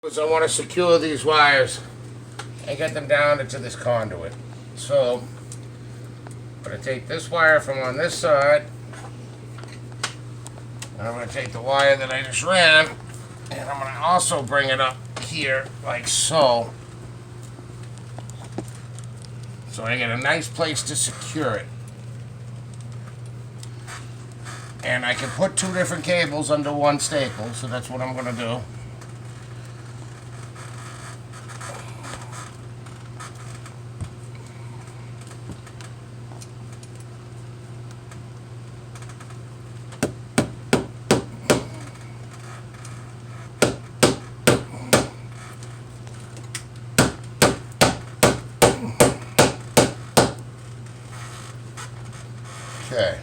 Is I want to secure these wires and get them down into this conduit. So I'm going to take this wire from on this side, and I'm going to take the wire that I just ran, and I'm going to also bring it up here like so. So I get a nice place to secure it. And I can put two different cables under one staple, so that's what I'm going to do. Okay.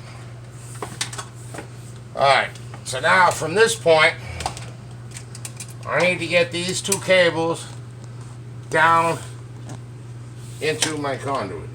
Alright, so now from this point, I need to get these two cables down into my conduit.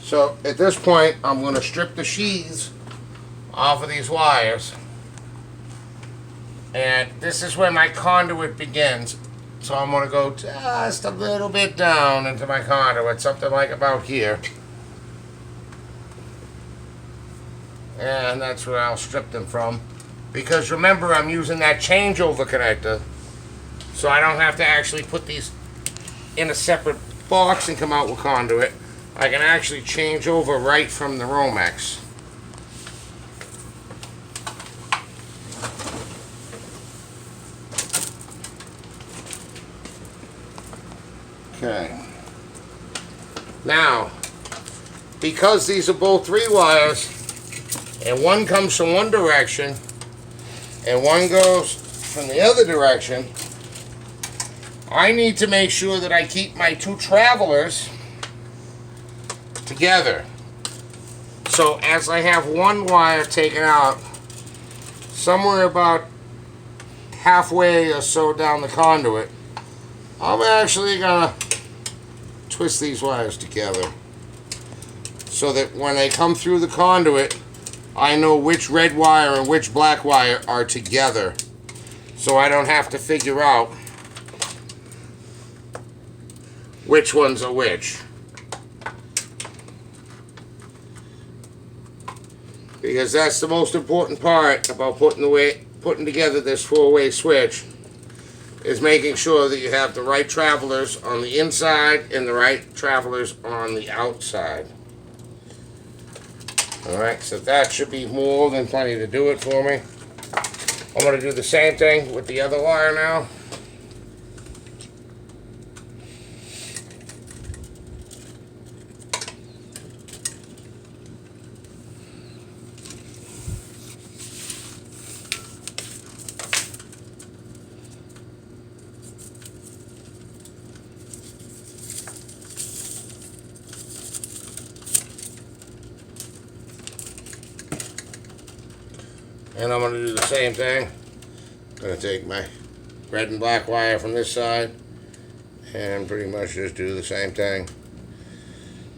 So at this point, I'm going to strip the sheaths off of these wires. And this is where my conduit begins. So I'm going to go just a little bit down into my conduit, something like about here. And that's where I'll strip them from. Because remember, I'm using that changeover connector. So I don't have to actually put these in a separate box and come out with conduit. I can actually change over right from the Romex. Okay. Now, because these are both 3 wires, and one comes from one direction, and one goes from the other direction, I need to make sure that I keep my 2 travelers together. So as I have one wire taken out, somewhere about halfway or so down the conduit, I'm actually gonna twist these wires together so that when they come through the conduit, I know which red wire and which black wire are together, so I don't have to figure out which ones are which. Because that's the most important part about putting together this 4-way switch, is making sure that you have the right travelers on the inside and the right travelers on the outside. Alright, so that should be more than plenty to do it for me. I'm going to do the same thing with the other wire now. And I'm going to do the same thing. I'm going to take my red and black wire from this side and pretty much just do the same thing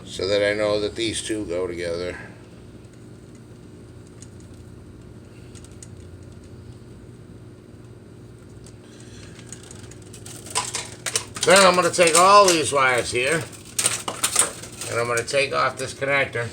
so that I know that these two go together. Then I'm going to take all these wires here and I'm going to take off this connector.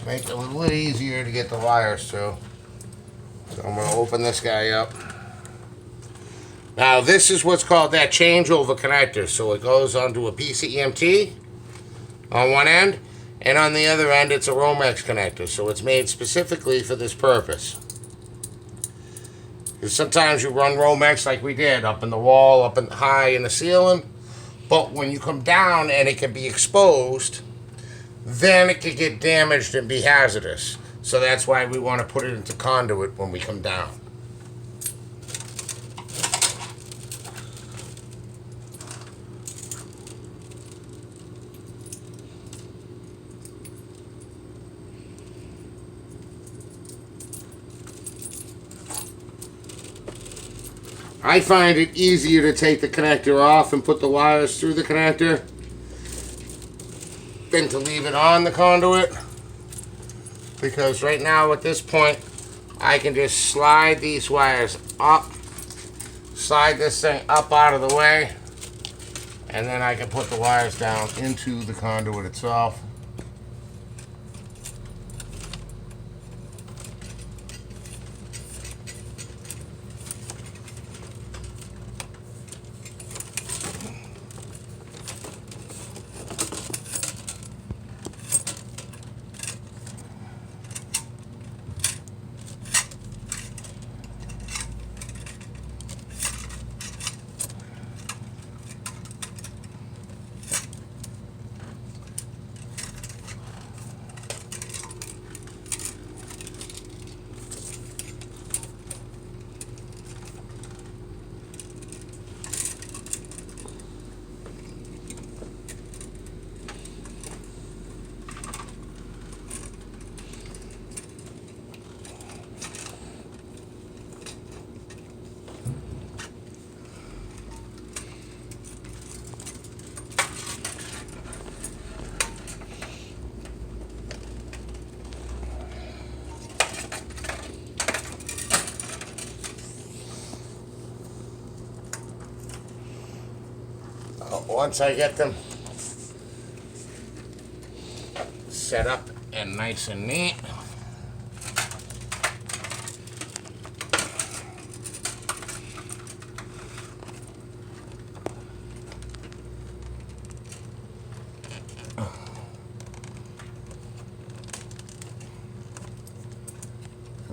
Make it a little easier to get the wires through. So I'm going to open this guy up. Now this is what's called that changeover connector. So it goes onto a PCMT on one end, and on the other end it's a Romex connector. So it's made specifically for this purpose. Because sometimes you run Romex like we did, up in the wall, up in high in the ceiling. But when you come down and it can be exposed, then it could get damaged and be hazardous. So that's why we want to put it into conduit when we come down. I find it easier to take the connector off and put the wires through the connector than to leave it on the conduit, because right now at this point I can just slide these wires up, slide this thing up out of the way, and then I can put the wires down into the conduit itself. Once I get them set up and nice and neat,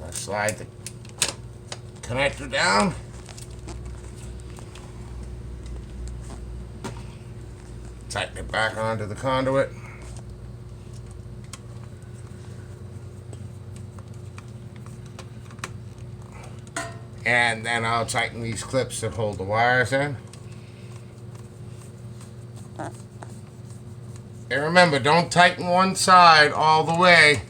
I slide the connector down. Tighten it back onto the conduit. And then I'll tighten these clips that hold the wires in. And remember, don't tighten one side all the way.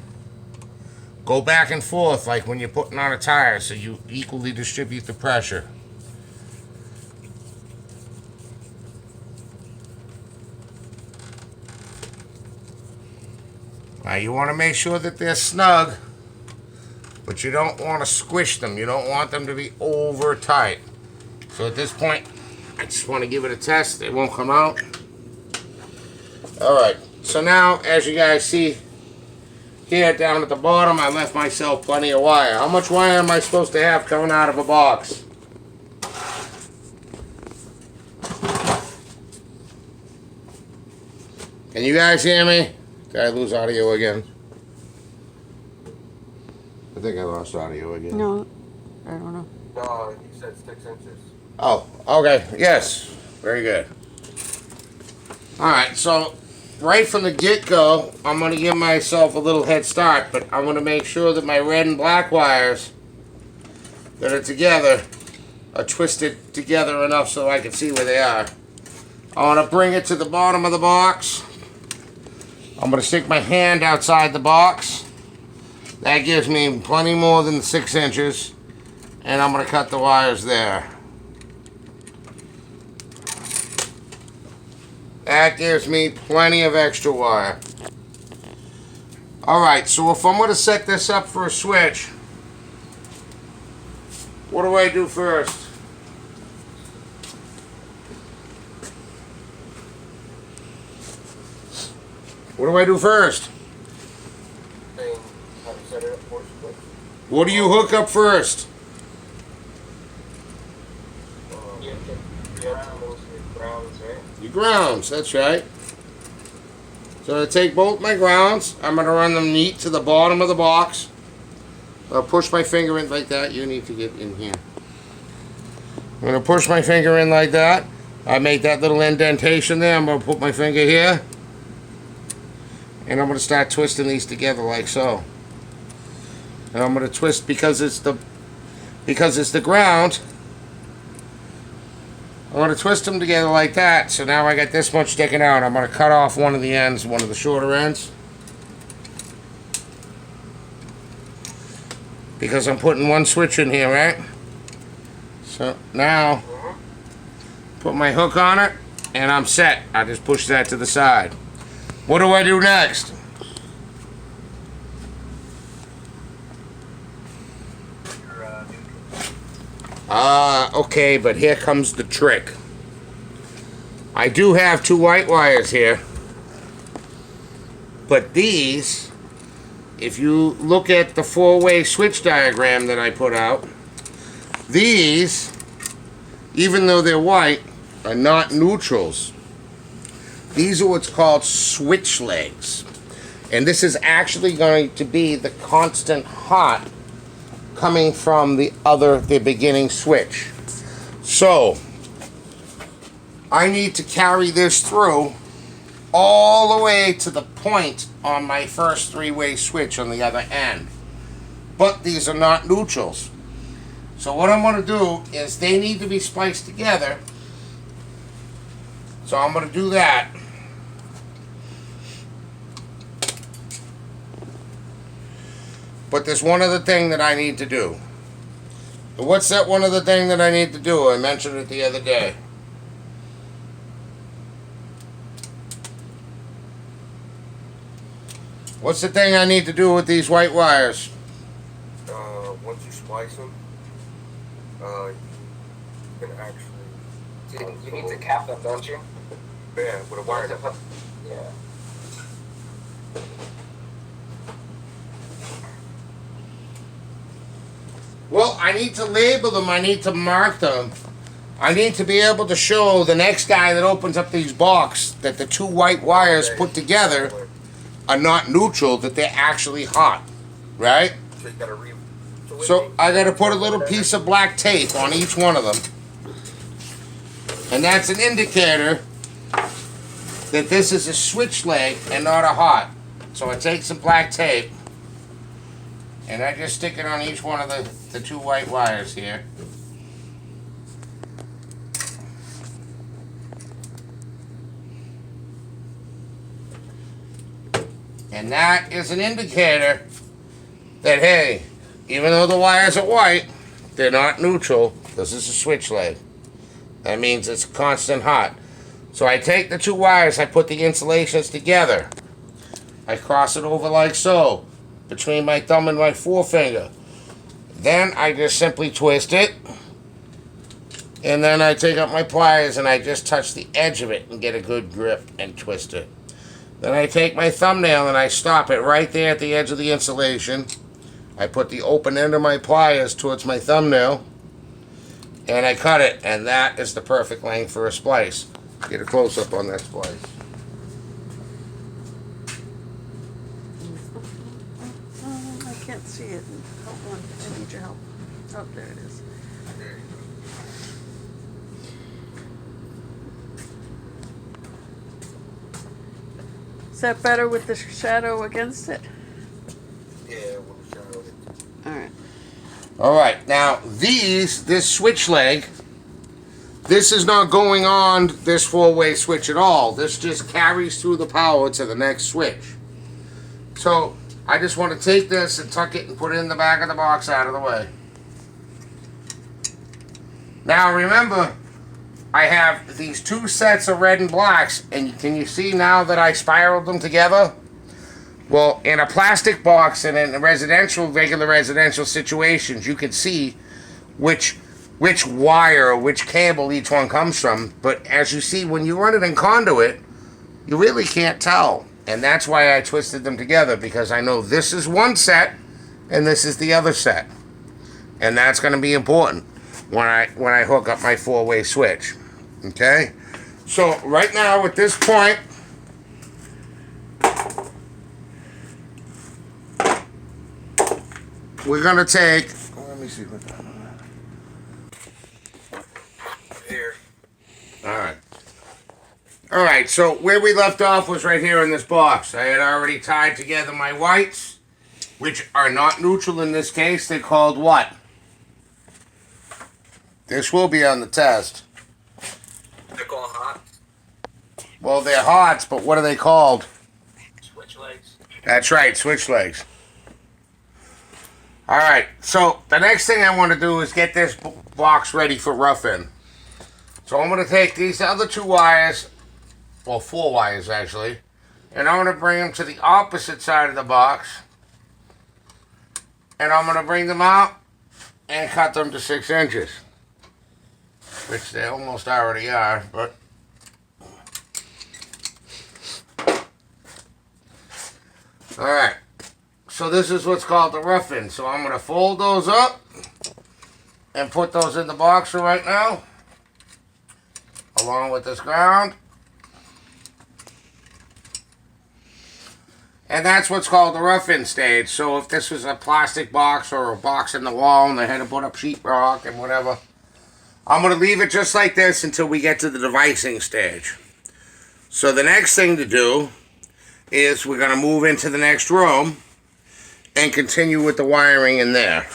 Go back and forth like when you're putting on a tire, so you equally distribute the pressure. Now you want to make sure that they're snug, but you don't want to squish them. You don't want them to be over tight. So at this point, I just want to give it a test. It won't come out. Alright, so now as you guys see here down at the bottom, I left myself plenty of wire. How much wire am I supposed to have coming out of a box? Can you guys hear me? Did I lose audio again? I think I lost audio again. No, I don't know. No, you said 6 inches. Oh, okay. Yes. Very good. Alright, so right from the get-go, I'm going to give myself a little head start, but I'm going to make sure that my red and black wires that are together are twisted together enough so I can see where they are. I want to bring it to the bottom of the box. I'm going to stick my hand outside the box. That gives me plenty more than 6 inches. And I'm going to cut the wires there. That gives me plenty of extra wire. Alright, so if I'm going to set this up for a switch, what do I do first? What do I do first? Saying how to set it up for split. What do you hook up first? You have to move your grounds, right? Your grounds, that's right. So I take both my grounds. I'm going to run them neat to the bottom of the box. I'll push my finger in like that. You need to get in here. I'm going to push my finger in like that. I make that little indentation there. I'm going to put my finger here. And I'm going to start twisting these together like so. And I'm going to twist because it's the ground. I'm going to twist them together like that. So now I got this much sticking out. I'm going to cut off one of the ends, one of the shorter ends. Because I'm putting one switch in here, right? So now, put my hook on it, and I'm set. I just push that to the side. What do I do next? Okay, but here comes the trick. I do have 2 white wires here. But these, if you look at the 4-way switch diagram that I put out, these, even though they're white, are not neutrals. These are what's called switch legs. And this is actually going to be the constant hot coming from the beginning switch. So, I need to carry this through all the way to the point on my first 3-way switch on the other end. But these are not neutrals. So what I'm going to do is they need to be spliced together. So I'm going to do that. But there's one other thing that I need to do. What's that one other thing that I need to do? I mentioned it the other day. What's the thing I need to do with these white wires? Once you splice them, you can actually... You need to cap them, don't you? Yeah, with a wire. Yeah. Well, I need to label them. I need to mark them. I need to be able to show the next guy that opens up these boxes that the 2 white wires put together are not neutral, that they're actually hot, right? So you gotta So I gotta put a little piece of black tape on each one of them. And that's an indicator that this is a switch leg and not a hot. So I take some black tape and I just stick it on each one of the 2 white wires here. And that is an indicator that, hey, even though the wires are white, they're not neutral. This is a switch leg. That means it's constant hot. So I take the 2 wires, I put the insulations together. I cross it over like so, between my thumb and my forefinger. Then I just simply twist it. And then I take out my pliers and I just touch the edge of it and get a good grip and twist it. Then I take my thumbnail and I stop it right there at the edge of the insulation. I put the open end of my pliers towards my thumbnail and I cut it, and that is the perfect length for a splice. Get a close-up on that splice. I can't see it. Hold on, I need your help. Oh, there it is. Is that better with the shadow against it? Yeah, with the shadow. Alright. Alright, now this switch leg, this is not going on this 4-way switch at all. This just carries through the power to the next switch. So I just want to take this and tuck it and put it in the back of the box out of the way. Now remember, I have these 2 sets of red and blacks, and can you see now that I spiraled them together? Well, in a plastic box and in regular residential situations, you can see which wire or which cable each one comes from. But as you see, when you run it in conduit, you really can't tell. And that's why I twisted them together, because I know this is one set and this is the other set. And that's going to be important when I hook up my 4-way switch. Okay? So right now at this point, we're going to take, let me see what Alright. Alright, so where we left off was right here in this box. I had already tied together my whites, which are not neutral in this case. They're called what? This will be on the test. They're called hot. Well, they're hots, but what are they called? Switch legs. That's right, switch legs. Alright, so the next thing I want to do is get this box ready for roughing. So I'm going to take these other 2 wires, well 4 wires actually, and I'm going to bring them to the opposite side of the box. And I'm going to bring them out and cut them to 6 inches. Which they almost already are, but... Alright, so this is what's called the roughing. So I'm going to fold those up and put those in the box for right now, along with this ground. And that's what's called the roughing stage. So if this was a plastic box or a box in the wall and they had to put up sheetrock and whatever, I'm going to leave it just like this until we get to the devicing stage. So the next thing to do is we're going to move into the next room and continue with the wiring in there.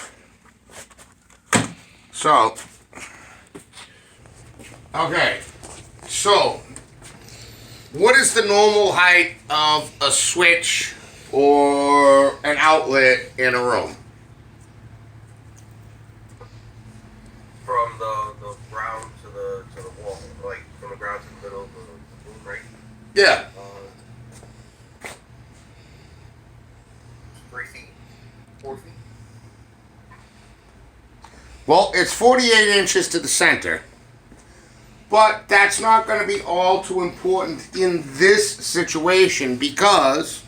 So, okay, so what is the normal height of a switch or an outlet in a room? From the ground to the wall, like from the ground to the middle of the room, right? Yeah. 3 feet, 4 feet. Well, it's 48 inches to the center. But that's not going to be all too important in this situation because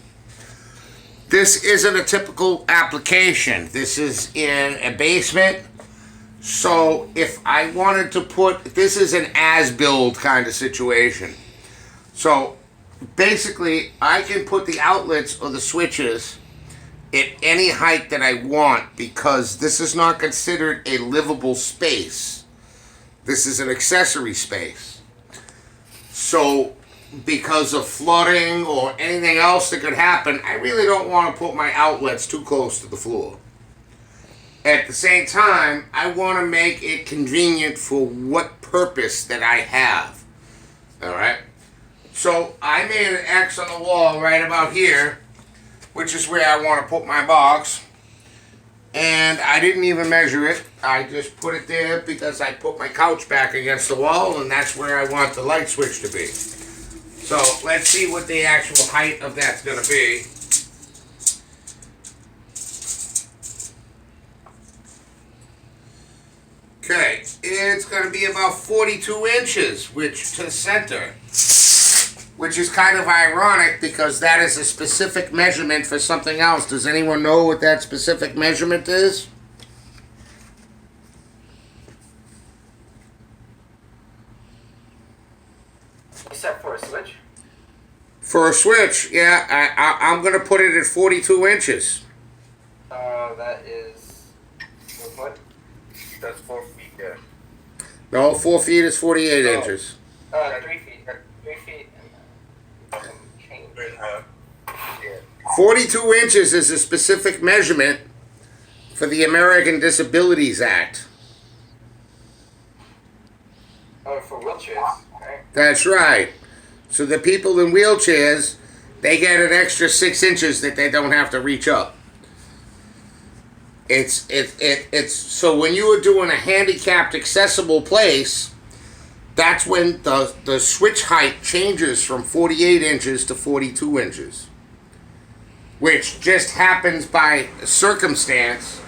this isn't a typical application. This is in a basement. So if I wanted to put, this is an as-built kind of situation. So basically I can put the outlets or the switches at any height that I want because this is not considered a livable space. This is an accessory space. So because of flooding or anything else that could happen, I really don't want to put my outlets too close to the floor. At the same time, I want to make it convenient for what purpose that I have. Alright? So I made an X on the wall right about here, which is where I want to put my box. And I didn't even measure it. I just put it there because I put my couch back against the wall and that's where I want the light switch to be. So let's see what the actual height of that's going to be. Okay, it's going to be about 42 inches, which to the center. Which is kind of ironic because that is a specific measurement for something else. Does anyone know what that specific measurement is? You said for a switch? For a switch, yeah, I'm going to put it at 42 inches. That is... What? That's 4 feet, yeah. No, 4 feet is 48 Oh. inches. 3 feet. 3 feet. Yeah. 42 inches is a specific measurement for the American Disabilities Act. Oh, for wheelchairs, right? That's right. So the people in wheelchairs, they get an extra 6 inches that they don't have to reach up. It's so when you are doing a handicapped accessible place, that's when the switch height changes from 48 inches to 42 inches. Which just happens by circumstance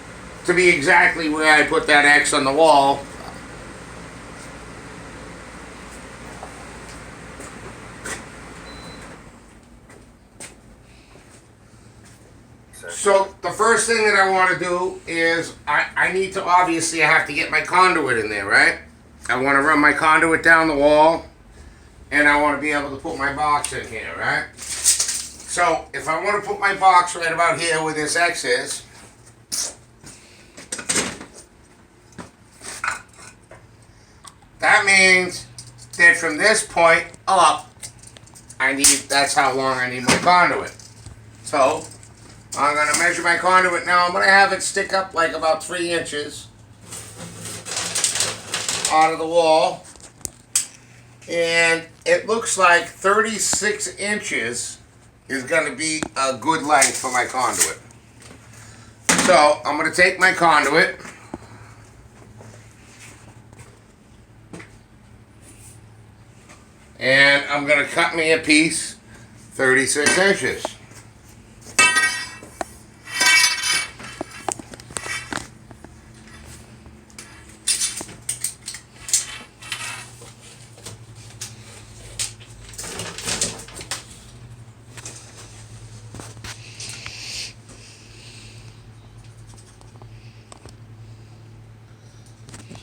to be exactly where I put that X on the wall. So the first thing that I want to do is I need to obviously I have to get my conduit in there, right? I want to run my conduit down the wall and I want to be able to put my box in here, right? So if I want to put my box right about here where this X is, that means that from this point up, that's how long I need my conduit. So, I'm going to measure my conduit now. I'm going to have it stick up like about 3 inches out of the wall. And it looks like 36 inches is going to be a good length for my conduit. So, I'm going to take my conduit. And I'm going to cut me a piece 36 inches.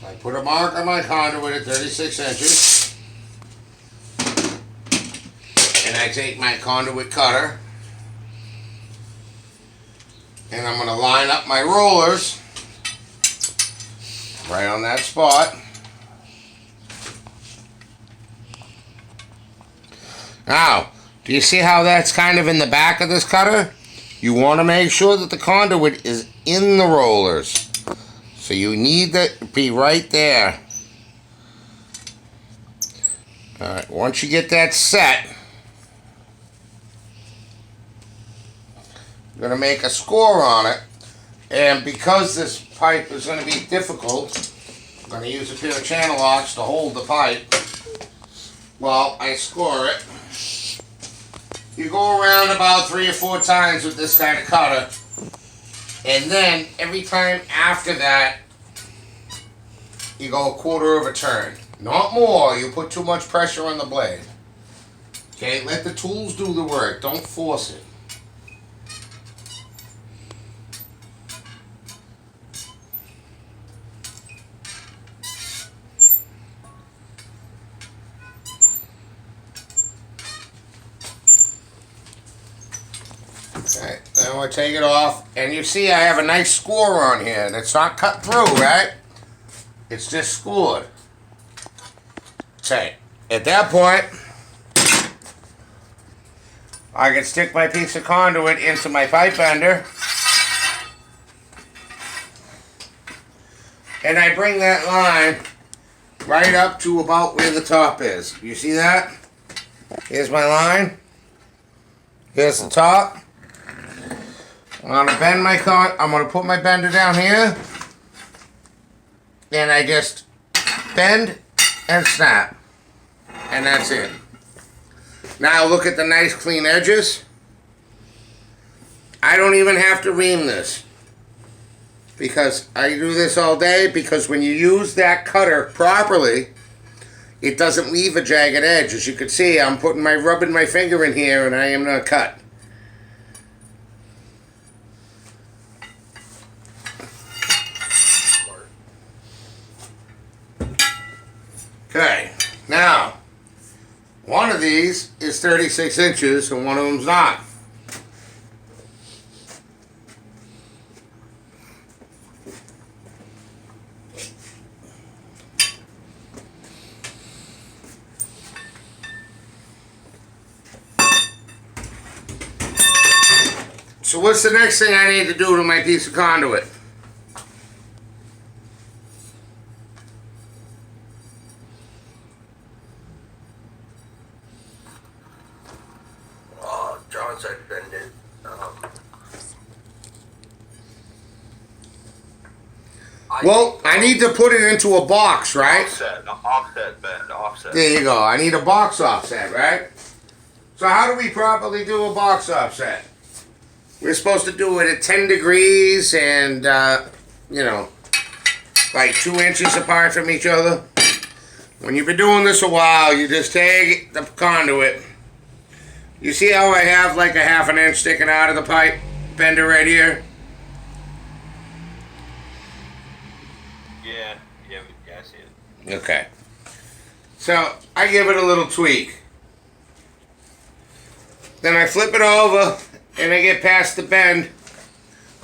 I put a mark on my conduit at 36 inches. And I take my conduit cutter. And I'm going to line up my rollers right on that spot. Now, do you see how that's kind of in the back of this cutter? You want to make sure that the conduit is in the rollers. So you need to be right there. Alright, once you get that set, you're going to make a score on it. And because this pipe is going to be difficult, I'm going to use a pair of channel locks to hold the pipe while I score it. You go around about 3 or 4 times with this kind of cutter. And then, every time after that, you go a quarter of a turn. Not more, you put too much pressure on the blade. Okay, let the tools do the work, don't force it. Okay, then we'll take it off, and you see I have a nice score on here that's not cut through, right? It's just scored. Okay, at that point, I can stick my piece of conduit into my pipe bender, and I bring that line right up to about where the top is. You see that? Here's my line. Here's the top. I'm gonna put my bender down here, and I just bend and snap, and that's it. Now look at the nice clean edges. I don't even have to ream this, because I do this all day, because when you use that cutter properly, it doesn't leave a jagged edge. As you can see, I'm rubbing my finger in here, and I am not cut. Okay, now, one of these is 36 inches and one of them's not. So what's the next thing I need to do to my piece of conduit? John said bend it. Well, I need to put it into a box, right? Offset bend, offset. There you go. I need a box offset, right? So how do we properly do a box offset? We're supposed to do it at 10 degrees and, you know, like 2 inches apart from each other. When you've been doing this a while, you just take the conduit. You see how I have like a ½ inch sticking out of the pipe bender right here? Yeah, I see it. Okay. So, I give it a little tweak. Then I flip it over, and I get past the bend,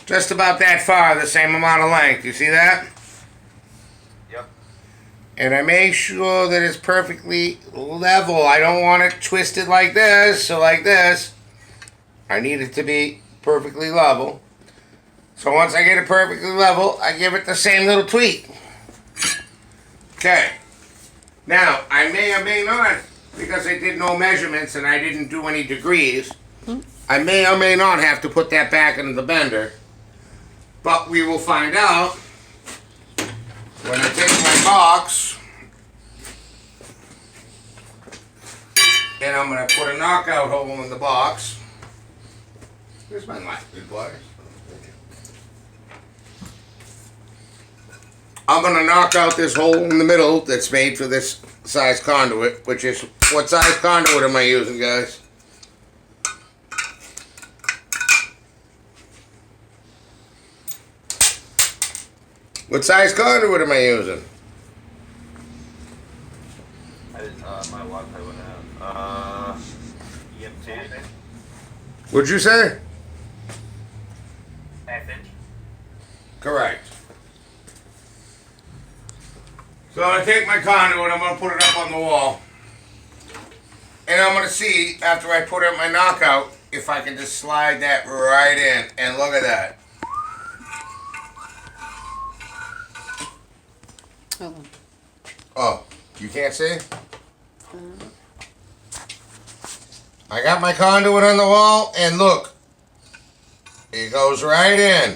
just about that far, the same amount of length. You see that? Yep. And I make sure that it's perfectly level. I don't want it twisted like this or like this. I need it to be perfectly level. So once I get it perfectly level, I give it the same little tweak. Okay. Now, I may or may not, because I did no measurements and I didn't do any degrees, I may or may not have to put that back into the bender. But we will find out when I take my box and I'm going to put a knockout hole in the box. Here's my knife, good boy. I'm going to knock out this hole in the middle that's made for this size conduit, which is, what size conduit am I using, guys? What size conduit am I using? My watch I would have. EMT. What'd you say? Half inch. Correct. So I'm going to take my conduit, I'm going to put it up on the wall. And I'm going to see, after I put in my knockout, if I can just slide that right in. And look at that. Hold on. Oh, you can't see? I got my conduit on the wall, and look. It goes right in.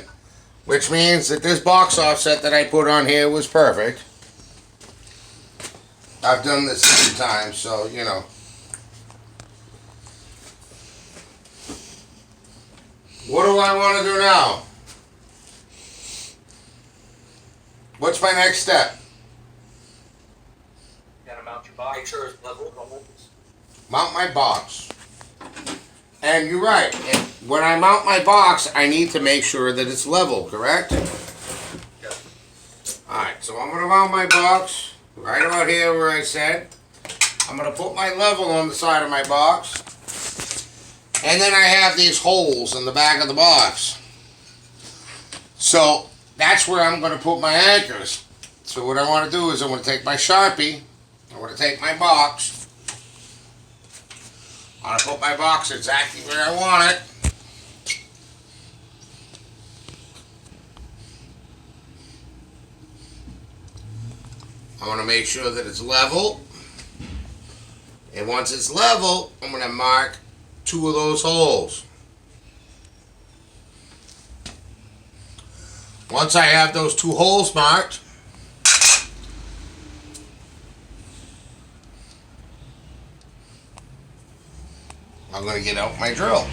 Which means that this box offset that I put on here was perfect. I've done this a few times, so, you know. What do I want to do now? What's my next step? Gotta mount your box. Make sure it's level. Mount my box. And you're right. When I mount my box, I need to make sure that it's level, correct? Yes. Alright, so I'm going to mount my box right about here where I said. I'm going to put my level on the side of my box. And then I have these holes in the back of the box. So that's where I'm going to put my anchors. So what I want to do is I'm going to take my Sharpie. I'm going to take my box. I'm going to put my box exactly where I want it. I want to make sure that it's level. And once it's level, I'm going to mark 2 of those holes. Once I have those 2 holes marked, I'm going to get out my drill.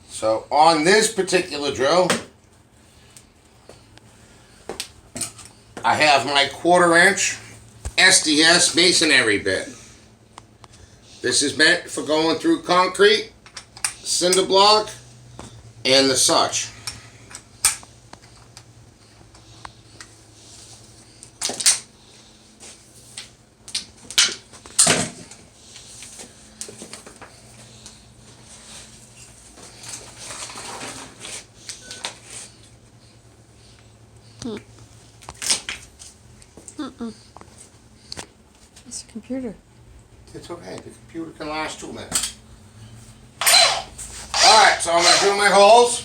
So on this particular drill, I have my 1/4 inch SDS masonry bit. This is meant for going through concrete, cinder block, and the such. It's a computer. It's okay, the computer can last 2 minutes. Alright, so I'm going to do my holes.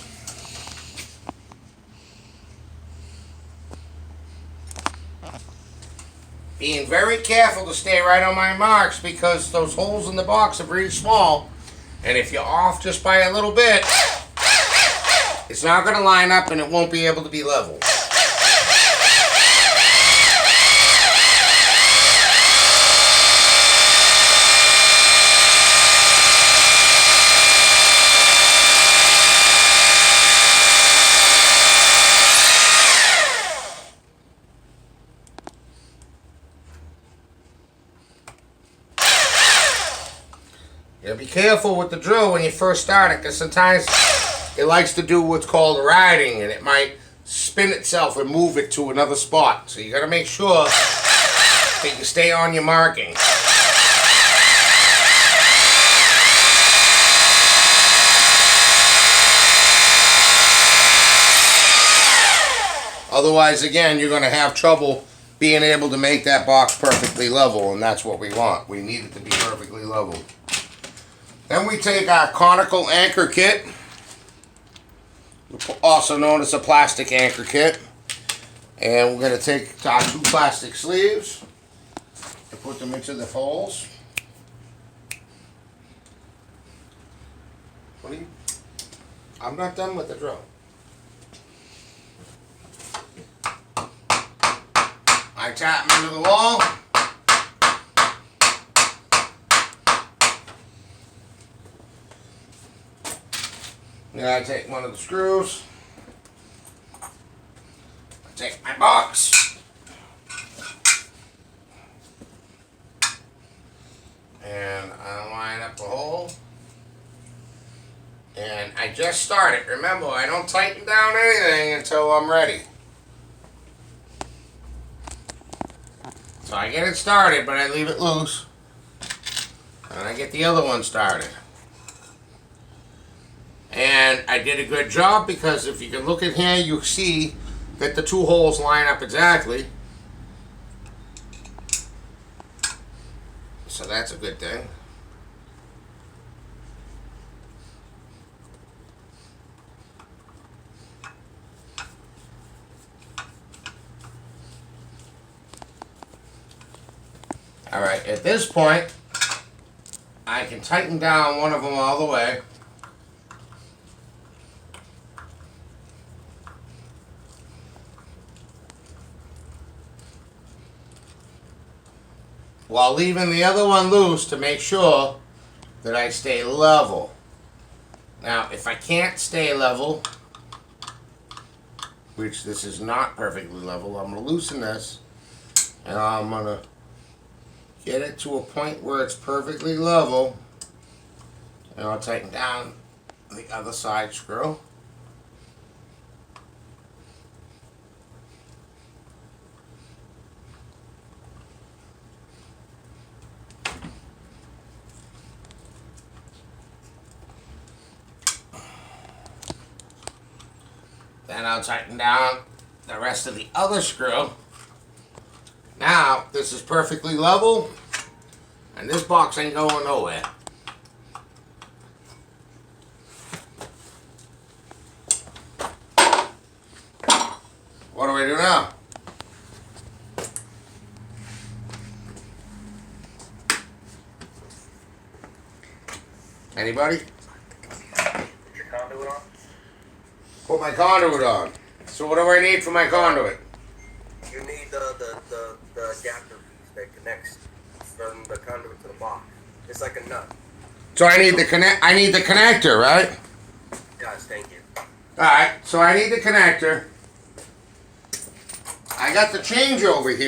Being very careful to stay right on my marks because those holes in the box are very small. And if you're off just by a little bit, it's not going to line up and it won't be able to be level. You gotta be careful with the drill when you first start it, because sometimes it likes to do what's called riding, and it might spin itself and move it to another spot. So you gotta make sure that you stay on your marking. Otherwise, again, you're going to have trouble being able to make that box perfectly level, and that's what we want. We need it to be perfectly level. Then we take our conical anchor kit, also known as a plastic anchor kit, and we're going to take our 2 plastic sleeves and put them into the holes. What are you? I'm not done with the drill. I tap them into the wall. Then I take one of the screws. I take my box. And I line up the hole. And I just start it. Remember, I don't tighten down anything until I'm ready. So I get it started, but I leave it loose. And I get the other one started. And I did a good job because if you can look in here, you see that the 2 holes line up exactly. So that's a good thing. Alright, at this point, I can tighten down one of them all the way. While leaving the other one loose to make sure that I stay level. Now, if I can't stay level, which this is not perfectly level, I'm going to loosen this and I'm going to get it to a point where it's perfectly level, and I'll tighten down the other side screw. Then I'll tighten down the rest of the other screw. Now, this is perfectly level, and this box ain't going nowhere. What do we do now? Anybody? Put your conduit on. Put my conduit on. So what do I need for my conduit? You need the adapter piece that connects from the conduit to the box. It's like a nut. So I need the connector, right? Guys, thank you. Alright, so I need the connector. I got the changeover here.